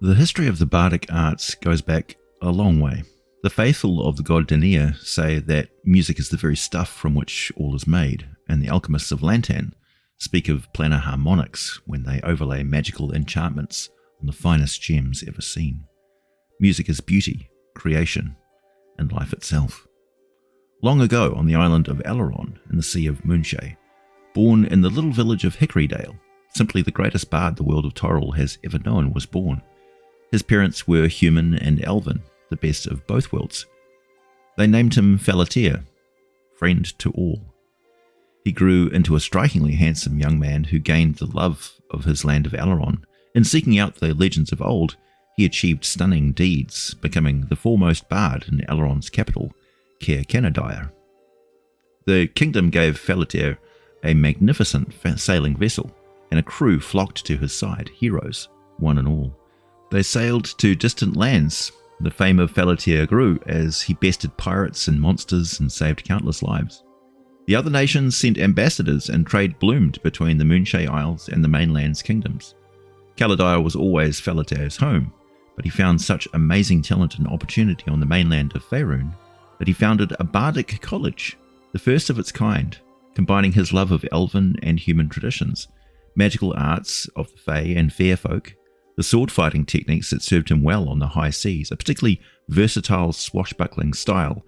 The history of the Bardic arts goes back a long way. The faithful of the god Denier say that music is the very stuff from which all is made, and the alchemists of Lantan speak of planar harmonics when they overlay magical enchantments on the finest gems ever seen. Music is beauty, creation, and life itself. Long ago, on the island of Aileron in the Sea of Moonshae, born in the little village of Hickorydale, simply the greatest bard the world of Toril has ever known was born. His parents were human and elven, the best of both worlds. They named him Feler, friend to all. He grew into a strikingly handsome young man who gained the love of his land of Aileron. In seeking out the legends of old, he achieved stunning deeds, becoming the foremost bard in Aileron's capital, Caer Canadire. The kingdom gave Feler a magnificent sailing vessel, and a crew flocked to his side, heroes, one and all. They sailed to distant lands. The fame of Feler grew as he bested pirates and monsters and saved countless lives. The other nations sent ambassadors, and trade bloomed between the Moonshae Isles and the mainland's kingdoms. Canadire was always Feler's home, but he found such amazing talent and opportunity on the mainland of Faerun that he founded a Bardic college, the first of its kind, combining his love of elven and human traditions, magical arts of the Fae and Fair folk, the sword-fighting techniques that served him well on the high seas, a particularly versatile swashbuckling style,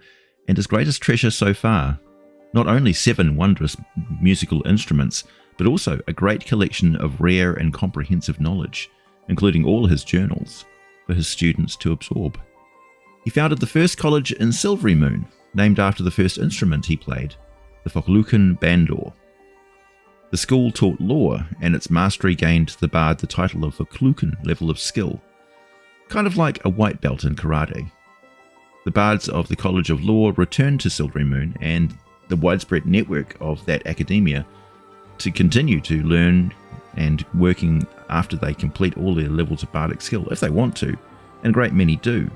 and his greatest treasure so far, not only 7 wondrous musical instruments, but also a great collection of rare and comprehensive knowledge, including all his journals, for his students to absorb. He founded the first college in Silverymoon, named after the first instrument he played, the Foklukan Bandor. The school taught lore, and its mastery gained the bard the title of Foklukan level of skill, kind of like a white belt in karate. The bards of the College of Lore returned to Silverymoon and the widespread network of that academia to continue to learn and working after they complete all their levels of bardic skill, if they want to, and a great many do.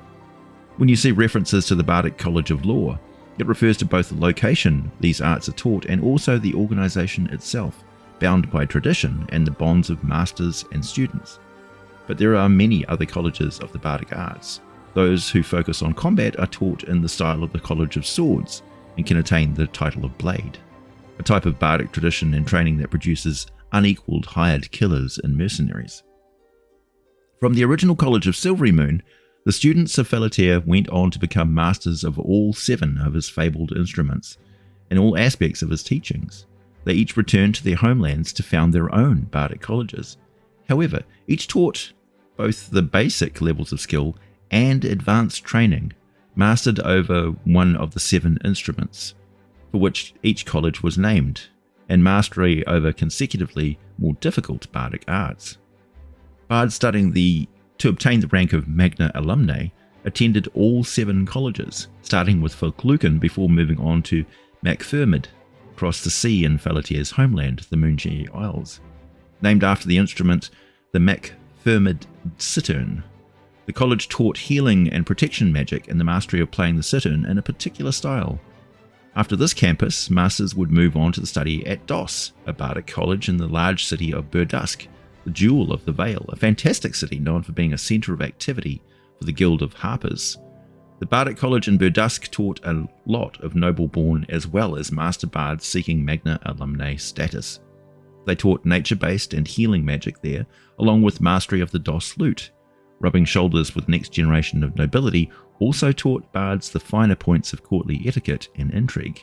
When you see references to the Bardic College of Lore, it refers to both the location these arts are taught and also the organisation itself, bound by tradition and the bonds of masters and students. But there are many other colleges of the Bardic arts. Those who focus on combat are taught in the style of the College of Swords and can attain the title of Blade, a type of Bardic tradition and training that produces unequalled hired killers and mercenaries. From the original College of Silverymoon, the students of Feler went on to become masters of all 7 of his fabled instruments, and all aspects of his teachings. They each returned to their homelands to found their own Bardic colleges. However, each taught both the basic levels of skill and advanced training, mastered over one of the 7 instruments, for which each college was named, and mastery over consecutively more difficult Bardic arts. Bards studying to obtain the rank of Magna Alumni attended all 7 colleges, starting with Foklukan before moving on to Macfermid, across the sea in Feler's homeland, the Moonshae Isles. Named after the instrument, the Macfermid cittern. The college taught healing and protection magic and the mastery of playing the cittern in a particular style. After this campus, masters would move on to the study at Dos, a Bardic college in the large city of Burdusk, the Jewel of the Vale, a fantastic city known for being a centre of activity for the Guild of Harpers. The Bardic College in Burdusk taught a lot of noble-born as well as master bards seeking Magna Alumni status. They taught nature-based and healing magic there, along with mastery of the Dos lute. Rubbing shoulders with the next generation of nobility also taught bards the finer points of courtly etiquette and intrigue,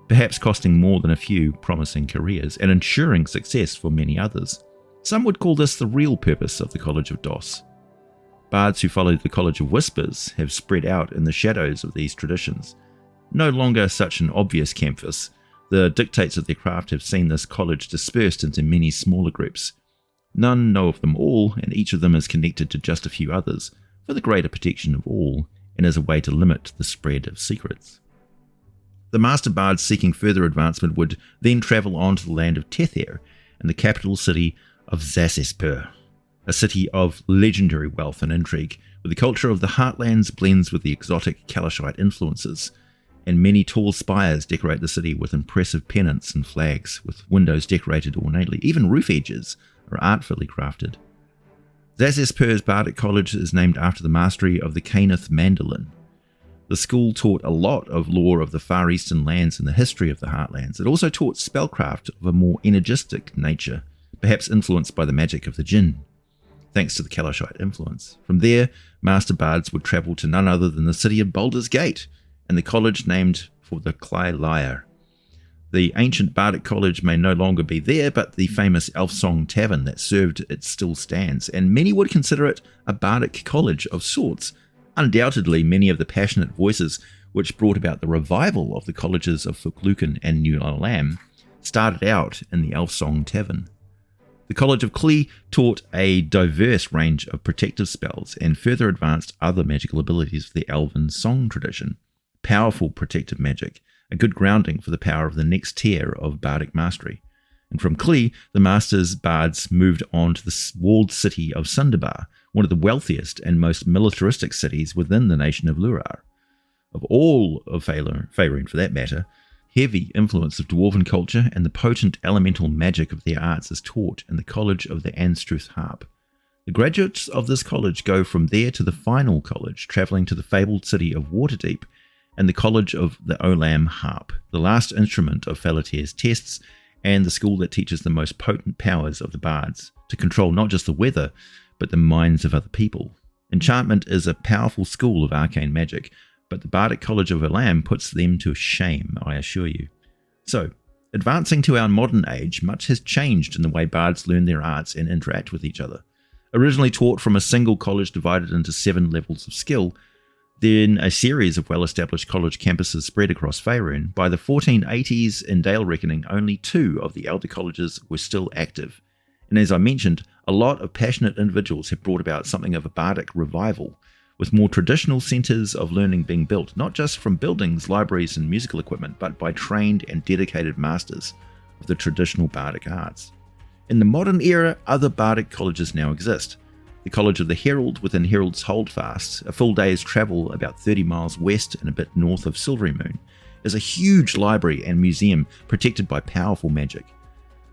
perhaps costing more than a few promising careers and ensuring success for many others. Some would call this the real purpose of the College of Dos. Bards who followed the College of Whispers have spread out in the shadows of these traditions. No longer such an obvious campus, the dictates of their craft have seen this college dispersed into many smaller groups. None know of them all, and each of them is connected to just a few others, for the greater protection of all, and as a way to limit the spread of secrets. The Master Bards seeking further advancement would then travel on to the land of Tether, and the capital city of Zasespur, a city of legendary wealth and intrigue, where the culture of the Heartlands blends with the exotic Kalashite influences, and many tall spires decorate the city with impressive pennants and flags, with windows decorated ornately. Even roof edges are artfully crafted. Zazespur's Bardic College is named after the mastery of the Cainith mandolin. The school taught a lot of lore of the Far Eastern lands and the history of the Heartlands. It also taught spellcraft of a more energistic nature, perhaps influenced by the magic of the Jinn, thanks to the Kalashite influence. From there, Master Bards would travel to none other than the city of Baldur's Gate, and the college named for the Clai Lyre. The ancient Bardic College may no longer be there, but the famous Elf Song Tavern that served it still stands, and many would consider it a Bardic College of sorts. Undoubtedly, many of the passionate voices which brought about the revival of the colleges of Fukluken and New Olam started out in the Elf Song Tavern. The College of Clee taught a diverse range of protective spells and further advanced other magical abilities of the Elven song tradition. Powerful protective magic, a good grounding for the power of the next tier of Bardic mastery. And from Clee, the Masters Bards moved on to the walled city of Sundabar, one of the wealthiest and most militaristic cities within the nation of Lurar. Of all of Faerun for that matter, heavy influence of dwarven culture and the potent elemental magic of their arts is taught in the College of the Anstruth Harp. The graduates of this college go from there to the final college, travelling to the fabled city of Waterdeep, and the College of the Olam Harp, the last instrument of Falatir's tests, and the school that teaches the most potent powers of the bards, to control not just the weather, but the minds of other people. Enchantment is a powerful school of arcane magic, but the Bardic College of Olam puts them to shame, I assure you. So, advancing to our modern age, much has changed in the way bards learn their arts and interact with each other. Originally taught from a single college divided into 7 levels of skill, then a series of well-established college campuses spread across Faerun, by the 1480s in Dale reckoning, only 2 of the elder colleges were still active. And as I mentioned, a lot of passionate individuals have brought about something of a bardic revival, with more traditional centres of learning being built, not just from buildings, libraries and musical equipment, but by trained and dedicated masters of the traditional bardic arts. In the modern era, other bardic colleges now exist. The College of the Herald within Herald's Holdfast, a full day's travel about 30 miles west and a bit north of Silverymoon, is a huge library and museum protected by powerful magic.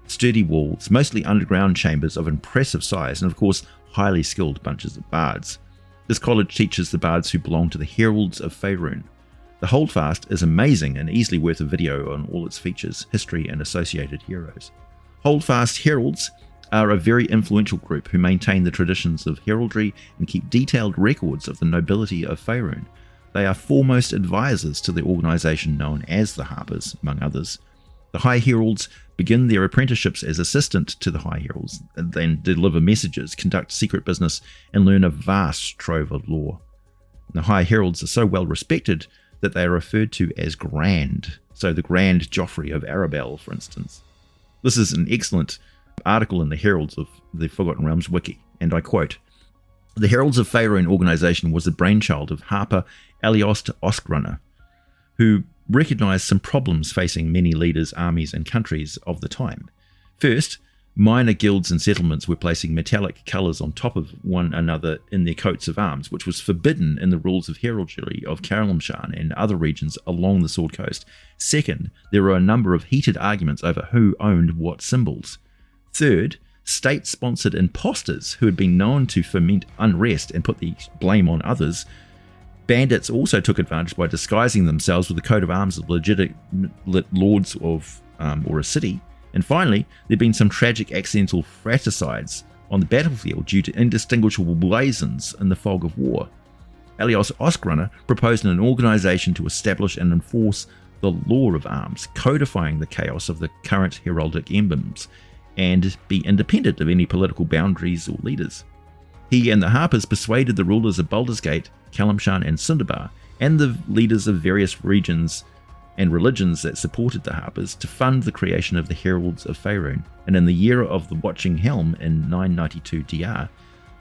Sturdy walls, mostly underground chambers of impressive size, and of course highly skilled bunches of bards. This college teaches the bards who belong to the Heralds of Faerun. The Holdfast is amazing and easily worth a video on all its features, history and associated heroes. Holdfast Heralds are a very influential group who maintain the traditions of heraldry and keep detailed records of the nobility of Faerun. They are foremost advisors to the organisation known as the Harpers, among others. The High Heralds begin their apprenticeships as assistant to the High Heralds, and then deliver messages, conduct secret business, and learn a vast trove of lore. The High Heralds are so well respected that they are referred to as Grand, so the Grand Joffrey of Arabelle, for instance. This is an excellent article in the Heralds of the Forgotten Realms wiki, and I quote, "The Heralds of Faerun organization was the brainchild of Harper Aliost Oskrunner, who recognized some problems facing many leaders, armies, and countries of the time. First, minor guilds and settlements were placing metallic colors on top of one another in their coats of arms, which was forbidden in the rules of heraldry of Kalimshan and other regions along the Sword Coast. Second, there were a number of heated arguments over who owned what symbols. Third, state-sponsored imposters who had been known to foment unrest and put the blame on others. Bandits also took advantage by disguising themselves with the coat of arms of legitimate lords of or a city. And finally, there had been some tragic accidental fratricides on the battlefield due to indistinguishable blazons in the fog of war. Alios Oskrunner proposed an organization to establish and enforce the law of arms, codifying the chaos of the current heraldic emblems, and be independent of any political boundaries or leaders. He and the Harpers persuaded the rulers of Baldur's Gate, Kalimshan and Sundabar, and the leaders of various regions and religions that supported the Harpers to fund the creation of the Heralds of Faerun, and in the year of the Watching Helm in 992 DR,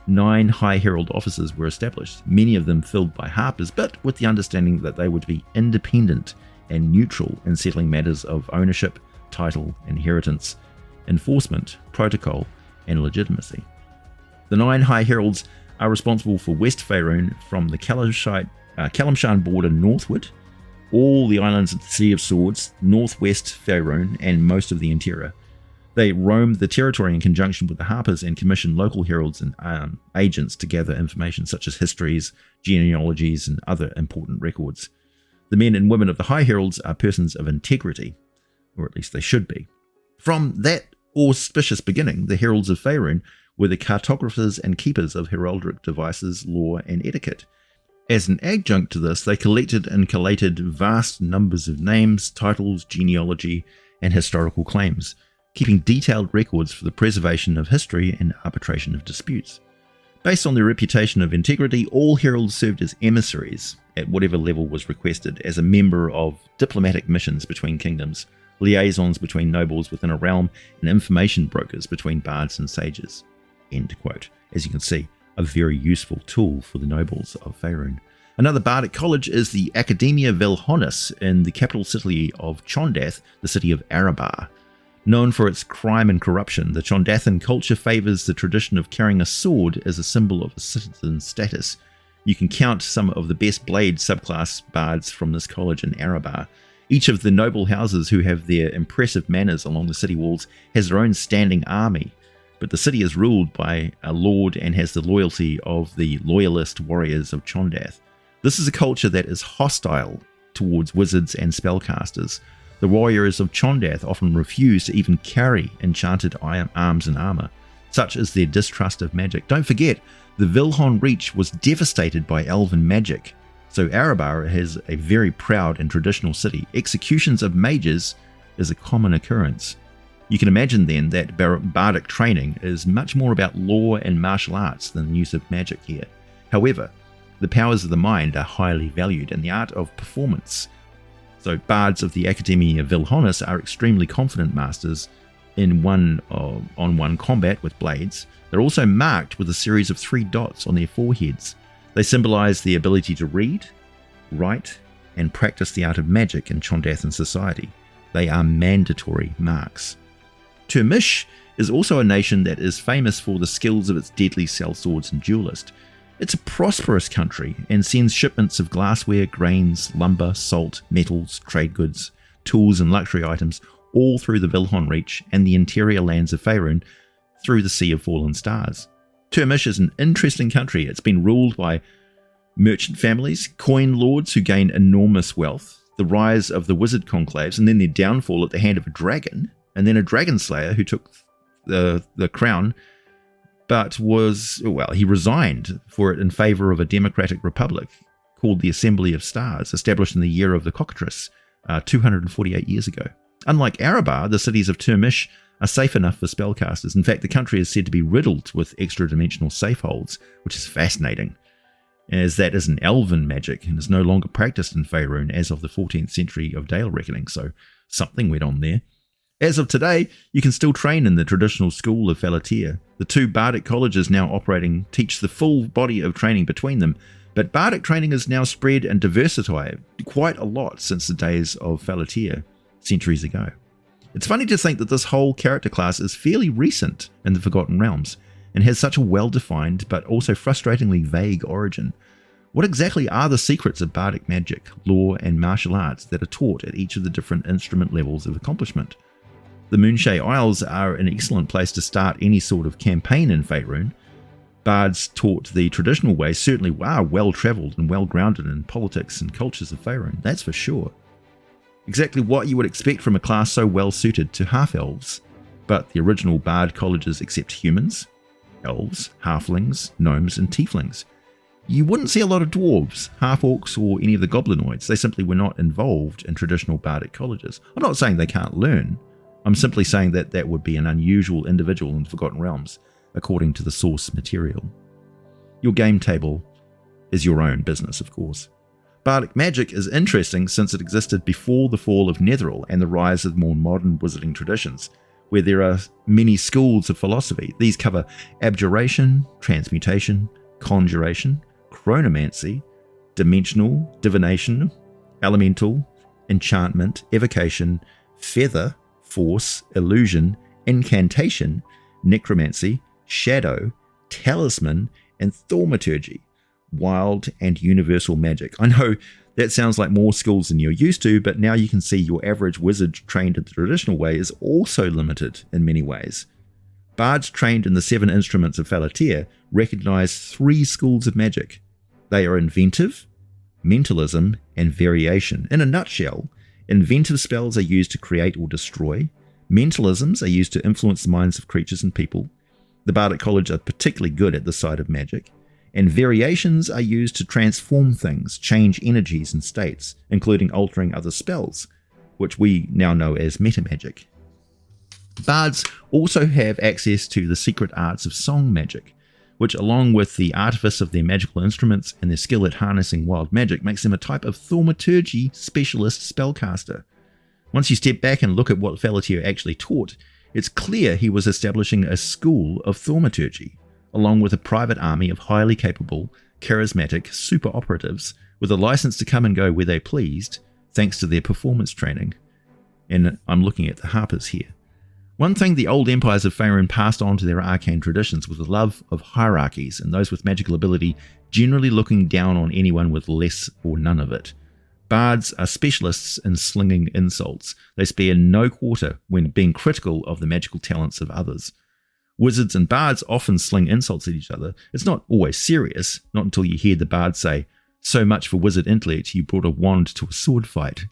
9 High Herald offices were established, many of them filled by Harpers, but with the understanding that they would be independent and neutral in settling matters of ownership, title, inheritance, enforcement, protocol, and legitimacy. The 9 High Heralds are responsible for West Faerun from the Kalimshan border northward, all the islands of the Sea of Swords, northwest Faerun, and most of the interior. They roamed the territory in conjunction with the Harpers and commissioned local heralds and agents to gather information such as histories, genealogies, and other important records. The men and women of the High Heralds are persons of integrity, or at least they should be. From that auspicious beginning, the Heralds of Faerun were the cartographers and keepers of heraldic devices, law, and etiquette. As an adjunct to this, they collected and collated vast numbers of names, titles, genealogy, and historical claims, keeping detailed records for the preservation of history and arbitration of disputes. Based on their reputation of integrity, all heralds served as emissaries at whatever level was requested, as a member of diplomatic missions between kingdoms, liaisons between nobles within a realm, and information brokers between bards and sages. End quote. As you can see, a very useful tool for the nobles of Faerun. Another bardic college is the Academia Vilhonis in the capital city of Chondath, the city of Arabar. Known for its crime and corruption, the Chondathan culture favours the tradition of carrying a sword as a symbol of a citizen's status. You can count some of the best blade subclass bards from this college in Arabar. Each of the noble houses who have their impressive manors along the city walls has their own standing army, but the city is ruled by a lord and has the loyalty of the loyalist warriors of Chondath. This is a culture that is hostile towards wizards and spellcasters. The warriors of Chondath often refuse to even carry enchanted arms and armor. Such is their distrust of magic. Don't forget, the Vilhon Reach was devastated by elven magic, so Arabar has a very proud and traditional city. Executions of mages is a common occurrence. You can imagine then that bardic training is much more about law and martial arts than the use of magic here. However, the powers of the mind are highly valued, and the art of performance. So bards of the Academia Vilhonis are extremely confident masters in one-on-one combat with blades. They're also marked with a series of 3 dots on their foreheads. They symbolize the ability to read, write, and practice the art of magic in Chondathan society. They are mandatory marks. Turmish is also a nation that is famous for the skills of its deadly sellswords and duelist. It's a prosperous country and sends shipments of glassware, grains, lumber, salt, metals, trade goods, tools and luxury items all through the Vilhon Reach and the interior lands of Faerun through the Sea of Fallen Stars. Turmish is an interesting country. It's been ruled by merchant families, coin lords who gain enormous wealth, the rise of the wizard conclaves, and then their downfall at the hand of a dragon, and then a dragon slayer who took the crown, but he resigned for it in favour of a democratic republic called the Assembly of Stars, established in the year of the cockatrice 248 years ago. Unlike Arabar, the cities of Turmish are safe enough for spellcasters. In fact, the country is said to be riddled with extra-dimensional safeholds, which is fascinating, as that is an elven magic and is no longer practiced in Faerun as of the 14th century of Dale reckoning, so something went on there. As of today, you can still train in the traditional school of Falatir. The 2 bardic colleges now operating teach the full body of training between them, but bardic training is now spread and diversified quite a lot since the days of Falatir centuries ago. It's funny to think that this whole character class is fairly recent in the Forgotten Realms and has such a well-defined but also frustratingly vague origin. What exactly are the secrets of bardic magic, law, and martial arts that are taught at each of the different instrument levels of accomplishment? The Moonshae Isles are an excellent place to start any sort of campaign in Faerun. Bards taught the traditional ways certainly are well-travelled and well-grounded in politics and cultures of Faerun, that's for sure. Exactly what you would expect from a class so well-suited to half-elves, but the original Bard colleges accept humans, elves, halflings, gnomes, and tieflings. You wouldn't see a lot of dwarves, half-orcs, or any of the goblinoids. They simply were not involved in traditional bardic colleges. I'm not saying they can't learn. I'm simply saying that that would be an unusual individual in Forgotten Realms, according to the source material. Your game table is your own business, of course. Bardic magic is interesting since it existed before the fall of Netheril and the rise of more modern wizarding traditions, where there are many schools of philosophy. These cover abjuration, transmutation, conjuration, chronomancy, dimensional, divination, elemental, enchantment, evocation, feather, force, illusion, incantation, necromancy, shadow, talisman, and thaumaturgy. Wild and universal magic. I know That sounds like more schools than you're used to, but now you can see your average wizard trained in the traditional way is also limited in many ways. Bards trained in the 7 instruments of Feler recognize 3 schools of magic. They are inventive, mentalism, and variation. In a nutshell, inventive spells are used to create or destroy. Mentalisms are used to influence the minds of creatures and people. The Bardic College are particularly good at this side of magic. And variations are used to transform things, change energies and states, including altering other spells, which we now know as metamagic. Bards also have access to the secret arts of song magic, which, along with the artifice of their magical instruments and their skill at harnessing wild magic, makes them a type of thaumaturgy specialist spellcaster. Once you step back and look at what Feler actually taught, it's clear he was establishing a school of thaumaturgy, along with a private army of highly capable, charismatic super operatives with a license to come and go where they pleased, thanks to their performance training. And I'm looking at the Harpers here. One thing the old empires of Faerun passed on to their arcane traditions was the love of hierarchies and those with magical ability generally looking down on anyone with less or none of it. Bards are specialists in slinging insults. They spare no quarter when being critical of the magical talents of others. Wizards and bards often sling insults at each other. It's not always serious, not until you hear the bard say, "So much for wizard intellect, you brought a wand to a sword fight."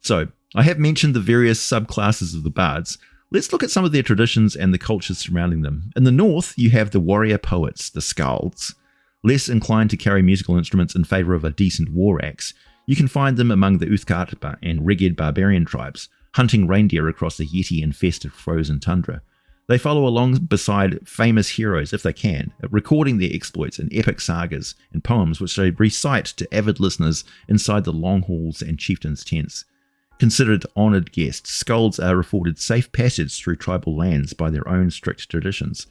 So, I have mentioned the various subclasses of the bards. Let's look at some of their traditions and the cultures surrounding them. In the north, you have the warrior poets, the skalds. Less inclined to carry musical instruments in favour of a decent war axe, you can find them among the Uthgard and Reged barbarian tribes, hunting reindeer across the Yeti-infested frozen tundra. They follow along beside famous heroes if they can, recording their exploits in epic sagas and poems which they recite to avid listeners inside the long halls and chieftains' tents. Considered honoured guests, skalds are afforded safe passage through tribal lands by their own strict traditions.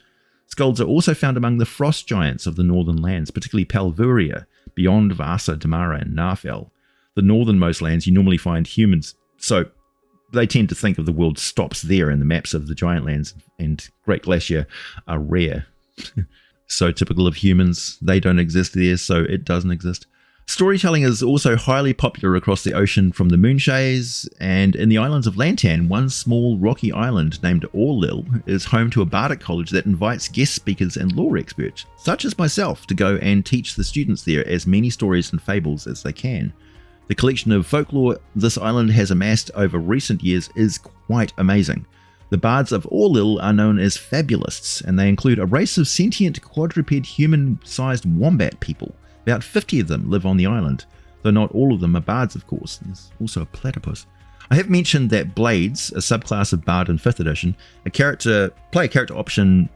Skalds are also found among the frost giants of the northern lands, particularly Palvuria, beyond Vasa, Damara and Narfell. The northernmost lands you normally find humans, so they tend to think of the world stops there, and the maps of the giant lands and Great Glacier are rare. So typical of humans, they don't exist there, so it doesn't exist. Storytelling is also highly popular across the ocean from the Moonshaes, and in the islands of Lantan, one small rocky island named Orlil is home to a bardic college that invites guest speakers and lore experts, such as myself, to go and teach the students there as many stories and fables as they can. The collection of folklore this island has amassed over recent years is quite amazing. The Bards of Orlil are known as fabulists, and they include a race of sentient quadruped human-sized wombat people. About 50 of them live on the island, though not all of them are bards, of course. There's also a platypus. I have mentioned that Blades, a subclass of Bard in 5th edition, play a character option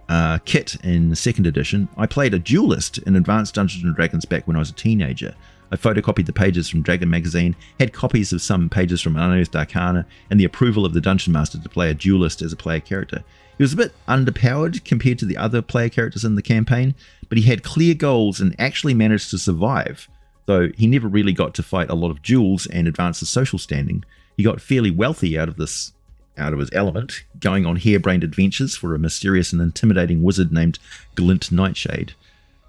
kit in 2nd edition. I played a duelist in Advanced Dungeons & Dragons back when I was a teenager. I photocopied the pages from Dragon magazine, had copies of some pages from Unearthed Arcana, and the approval of the Dungeon Master to play a duelist as a player character. He was a bit underpowered compared to the other player characters in the campaign, but he had clear goals and actually managed to survive, though he never really got to fight a lot of duels and advance his social standing. He got fairly wealthy out of his element, going on harebrained adventures for a mysterious and intimidating wizard named Glint Nightshade.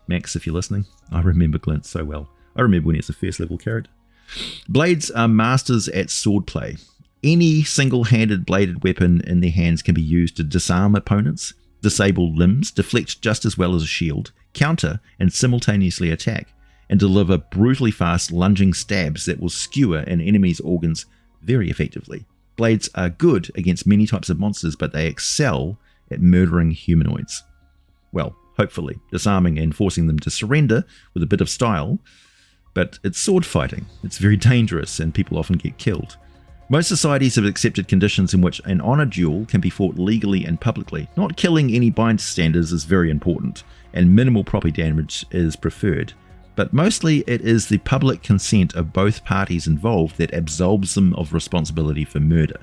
Max, if you're listening, I remember Glint so well. I remember when he was a first level character. Blades are masters at swordplay. Any single-handed bladed weapon in their hands can be used to disarm opponents, disable limbs, deflect just as well as a shield, counter and simultaneously attack, and deliver brutally fast lunging stabs that will skewer an enemy's organs very effectively. Blades are good against many types of monsters, but they excel at murdering humanoids. Well, hopefully, disarming and forcing them to surrender with a bit of style, but it's sword fighting. It's very dangerous and people often get killed. Most societies have accepted conditions in which an honor duel can be fought legally and publicly. Not killing any bystanders is very important, and minimal property damage is preferred. But mostly it is the public consent of both parties involved that absolves them of responsibility for murder,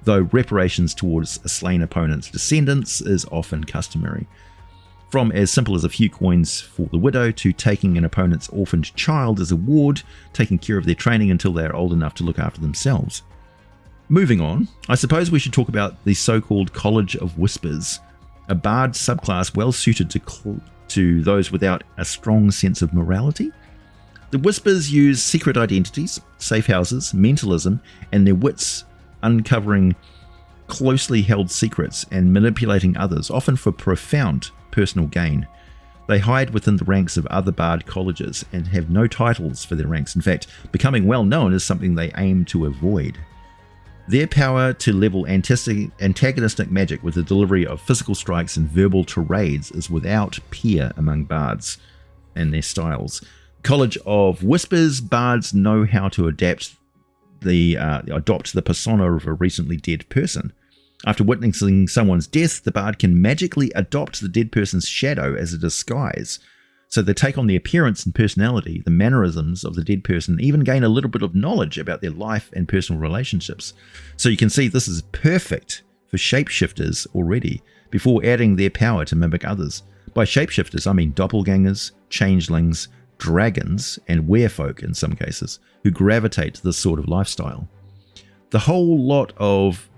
though reparations towards a slain opponent's descendants is often customary. From as simple as a few coins for the widow to taking an opponent's orphaned child as a ward, taking care of their training until they are old enough to look after themselves. Moving on, I suppose we should talk about the so-called College of Whispers, a bard subclass well suited to those without a strong sense of morality. The Whispers use secret identities, safe houses, mentalism, and their wits, uncovering closely held secrets and manipulating others, often for profound personal gain. They hide within the ranks of other bard colleges and have no titles for their ranks. In fact, becoming well known is something they aim to avoid. Their power to level antagonistic magic with the delivery of physical strikes and verbal tirades is without peer among bards and their styles. College of Whispers, bards know how to adopt the persona of a recently dead person. After witnessing someone's death, the bard can magically adopt the dead person's shadow as a disguise. So they take on the appearance and personality, the mannerisms of the dead person, even gain a little bit of knowledge about their life and personal relationships. So you can see this is perfect for shapeshifters already, before adding their power to mimic others. By shapeshifters, I mean doppelgangers, changelings, dragons, and werefolk in some cases, who gravitate to this sort of lifestyle. The whole lot of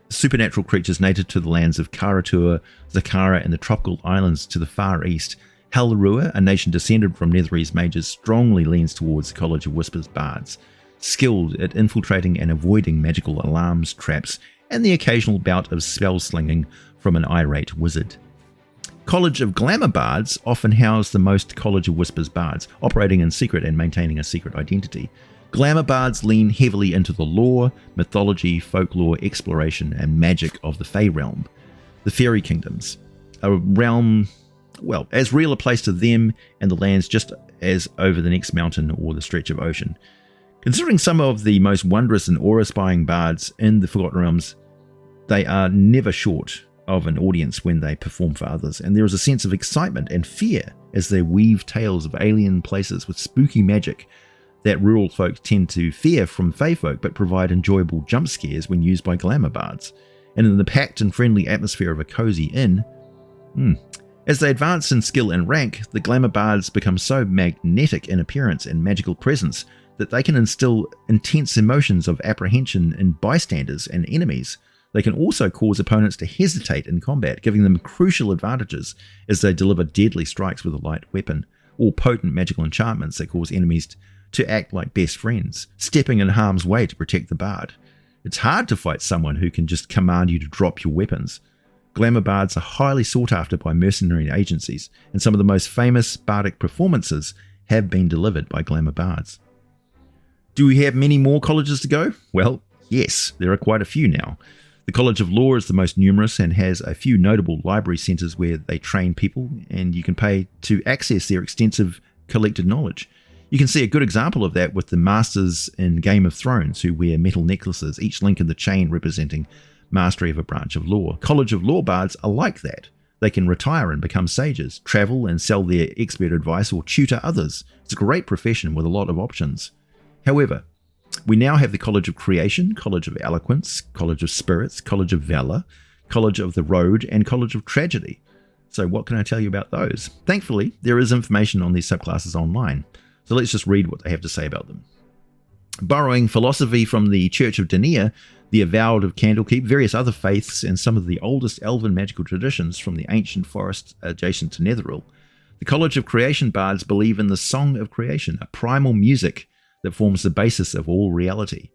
supernatural creatures native to the lands of Karatur, Zakara, and the tropical islands to the far east. Halrua, a nation descended from Netherese mages, strongly leans towards the College of Whispers bards, skilled at infiltrating and avoiding magical alarms, traps, and the occasional bout of spell slinging from an irate wizard. College of Glamour bards often house the most College of Whispers bards, operating in secret and maintaining a secret identity. Glamour bards lean heavily into the lore, mythology, folklore, exploration, and magic of the Fey realm, the fairy kingdoms, a realm, well, as real a place to them and the lands just as over the next mountain or the stretch of ocean. Considering some of the most wondrous and awe-inspiring bards in the Forgotten Realms, they are never short of an audience when they perform for others, and there is a sense of excitement and fear as they weave tales of alien places with spooky magic that rural folk tend to fear from Fey folk, but provide enjoyable jump scares when used by Glamour bards. And in the packed and friendly atmosphere of a cozy inn, as they advance in skill and rank, the Glamour bards become so magnetic in appearance and magical presence that they can instill intense emotions of apprehension in bystanders and enemies. They can also cause opponents to hesitate in combat, giving them crucial advantages as they deliver deadly strikes with a light weapon, or potent magical enchantments that cause enemies to act like best friends, stepping in harm's way to protect the bard. It's hard to fight someone who can just command you to drop your weapons. Glamour bards are highly sought after by mercenary agencies, and some of the most famous bardic performances have been delivered by Glamour bards. Do we have many more colleges to go? Well, yes, there are quite a few now. The College of Law is the most numerous and has a few notable library centres where they train people, and you can pay to access their extensive collected knowledge. You can see a good example of that with the Masters in Game of Thrones, who wear metal necklaces, each link in the chain representing mastery of a branch of law. College of Law bards are like that. They can retire and become sages, travel and sell their expert advice, or tutor others. It's a great profession with a lot of options. However, we now have the College of Creation, College of Eloquence, College of Spirits, College of Valor, College of the Road, and College of Tragedy. So what can I tell you about those? Thankfully, there is information on these subclasses online. So let's just read what they have to say about them. Borrowing philosophy from the Church of Denia, the Avowed of Candlekeep, various other faiths, and some of the oldest elven magical traditions from the ancient forest adjacent to Netheril, the College of Creation bards believe in the Song of Creation, a primal music that forms the basis of all reality.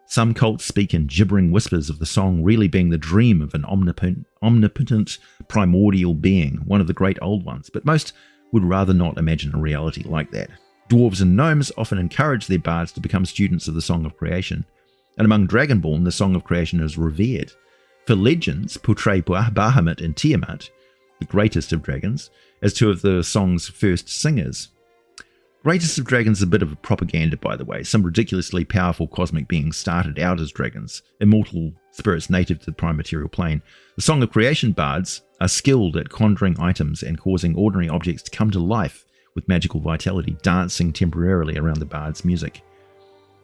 Some cults speak in gibbering whispers of the song really being the dream of an omnipotent primordial being, one of the great old ones, but most would rather not imagine a reality like that. Dwarves and gnomes often encourage their bards to become students of the Song of Creation, and among Dragonborn, the Song of Creation is revered. For legends, portray Bahamut and Tiamat, the greatest of dragons, as two of the song's first singers. Greatest of Dragons is a bit of a propaganda, by the way. Some ridiculously powerful cosmic beings started out as dragons, immortal spirits native to the prime material plane. The Song of Creation bards are skilled at conjuring items and causing ordinary objects to come to life with magical vitality, dancing temporarily around the bard's music.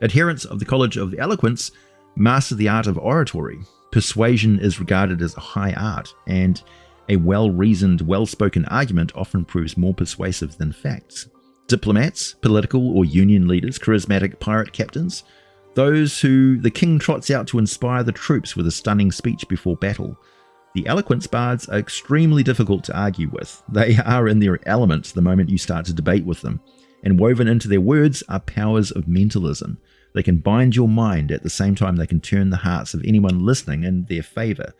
Adherents of the College of Eloquence master the art of oratory. Persuasion is regarded as a high art, and a well-reasoned, well-spoken argument often proves more persuasive than facts. Diplomats, political or union leaders, charismatic pirate captains, those who the king trots out to inspire the troops with a stunning speech before battle. The eloquence bards are extremely difficult to argue with. They are in their element the moment you start to debate with them, and woven into their words are powers of mentalism. They can bind your mind at the same time they can turn the hearts of anyone listening in their favour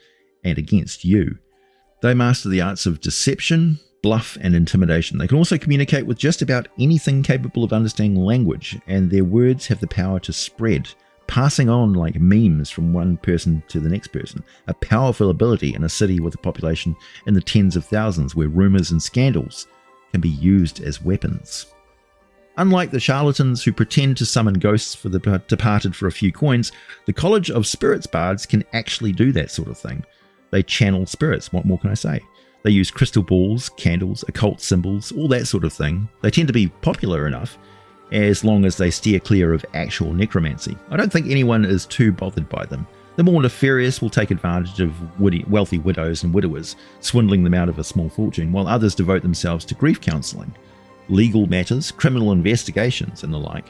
and against you. They master the arts of deception, bluff, and intimidation. They can also communicate with just about anything capable of understanding language, and their words have the power to spread, passing on like memes from one person to the next person, a powerful ability in a city with a population in the tens of thousands where rumours and scandals can be used as weapons. Unlike the charlatans who pretend to summon ghosts for the departed for a few coins, the College of Spirits bards can actually do that sort of thing. They channel spirits, what more can I say? They use crystal balls, candles, occult symbols, all that sort of thing. They tend to be popular enough, as long as they steer clear of actual necromancy. I don't think anyone is too bothered by them. The more nefarious will take advantage of wealthy widows and widowers, swindling them out of a small fortune, while others devote themselves to grief counselling, legal matters, criminal investigations, and the like.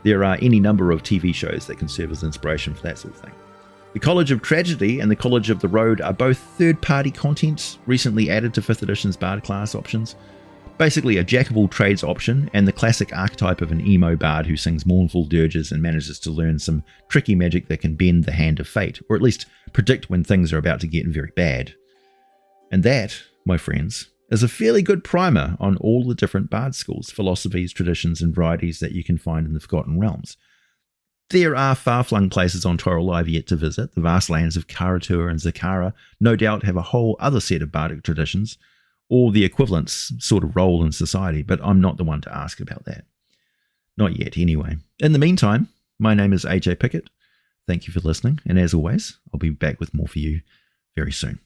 There are any number of TV shows that can serve as inspiration for that sort of thing. The College of Tragedy and the College of the Road are both third-party content recently added to 5th edition's Bard class options. Basically a jack-of-all-trades option, and the classic archetype of an emo bard who sings mournful dirges and manages to learn some tricky magic that can bend the hand of fate, or at least predict when things are about to get very bad. And that, my friends, is a fairly good primer on all the different bard schools, philosophies, traditions, and varieties that you can find in the Forgotten Realms. There are far-flung places on Toril I've yet to visit. The vast lands of Karatur and Zakara no doubt have a whole other set of bardic traditions, or the equivalent's sort of role in society, but I'm not the one to ask about that. Not yet, anyway. In the meantime, my name is AJ Pickett. Thank you for listening, and as always, I'll be back with more for you very soon.